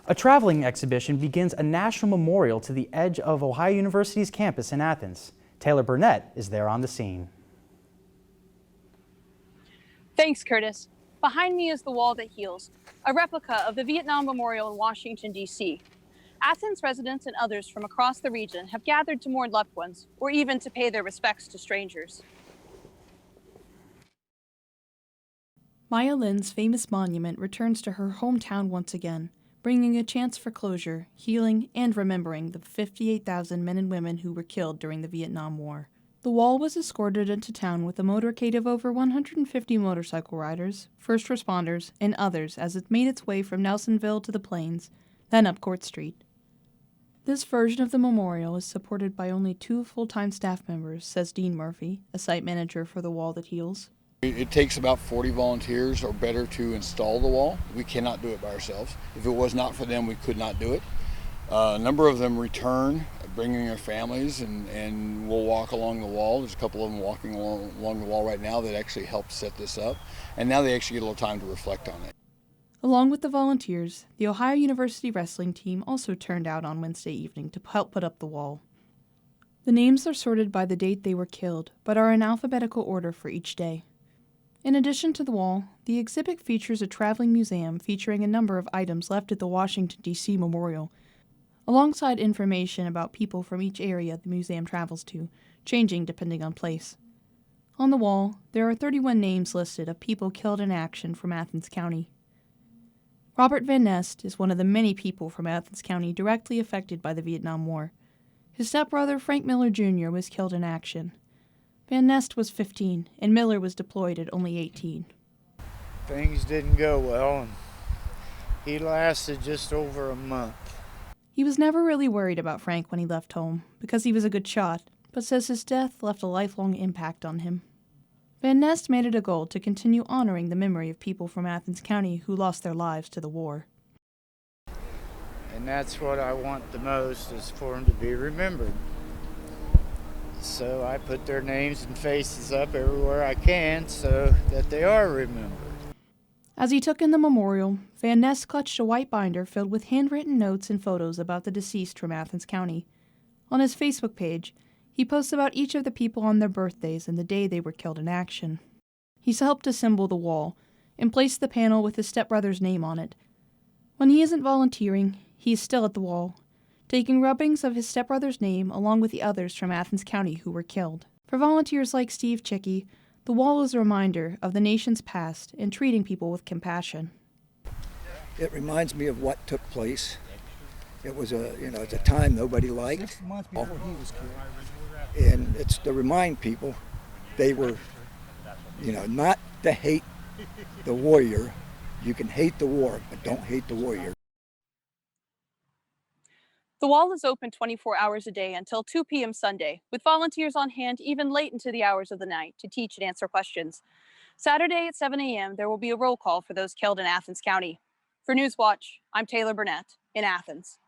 A traveling exhibition begins a national memorial to the edge of Ohio University's campus in Athens. Taylor Burnett is there on the scene. Thanks, Curtis. Behind me is the Wall That Heals, a replica of the Vietnam Memorial in Washington, D.C. Athens residents and others from across the region have gathered to mourn loved ones or even to pay their respects to strangers. Maya Lin's famous monument returns to her hometown once again, bringing a chance for closure, healing, and remembering the 58,000 men and women who were killed during the Vietnam War. The wall was escorted into town with a motorcade of over 150 motorcycle riders, first responders, and others as it made its way from Nelsonville to the Plains, then up Court Street. This version of the memorial is supported by only 2 full-time staff members, says Dean Murphy, a site manager for the Wall That Heals. It takes about 40 volunteers or better to install the wall. We cannot do it by ourselves. If it was not for them, we could not do it. A number of them return, bringing their families, and we'll walk along the wall. There's a couple of them walking along the wall right now that actually helped set this up. And now they actually get a little time to reflect on it. Along with the volunteers, the Ohio University wrestling team also turned out on Wednesday evening to help put up the wall. The names are sorted by the date they were killed, but are in alphabetical order for each day. In addition to the wall, the exhibit features a traveling museum featuring a number of items left at the Washington, D.C. Memorial, alongside information about people from each area the museum travels to, changing depending on place. On the wall, there are 31 names listed of people killed in action from Athens County. Robert Van Nest is one of the many people from Athens County directly affected by the Vietnam War. His stepbrother, Frank Miller Jr., was killed in action. Van Nest was 15, and Miller was deployed at only 18. Things didn't go well, and he lasted just over a month. He was never really worried about Frank when he left home, because he was a good shot, but says his death left a lifelong impact on him. Van Nest made it a goal to continue honoring the memory of people from Athens County who lost their lives to the war. And that's what I want the most, is for them to be remembered. So I put their names and faces up everywhere I can so that they are remembered. As he took in the memorial, Van Nest clutched a white binder filled with handwritten notes and photos about the deceased from Athens County. On his Facebook page, he posts about each of the people on their birthdays and the day they were killed in action. He's helped assemble the wall and placed the panel with his stepbrother's name on it. When he isn't volunteering, he is still at the wall, taking rubbings of his stepbrother's name along with the others from Athens County who were killed. For volunteers like Steve Chicky, the wall is a reminder of the nation's past and treating people with compassion. It reminds me of what took place. It was it's a time nobody liked. 6 months before he was killed. And it's to remind people they were, not to hate the warrior. You can hate the war, but don't hate the warrior. The wall is open 24 hours a day until 2 p.m. Sunday, with volunteers on hand even late into the hours of the night to teach and answer questions. Saturday at 7 a.m., there will be a roll call for those killed in Athens County. For Newswatch, I'm Taylor Burnett in Athens.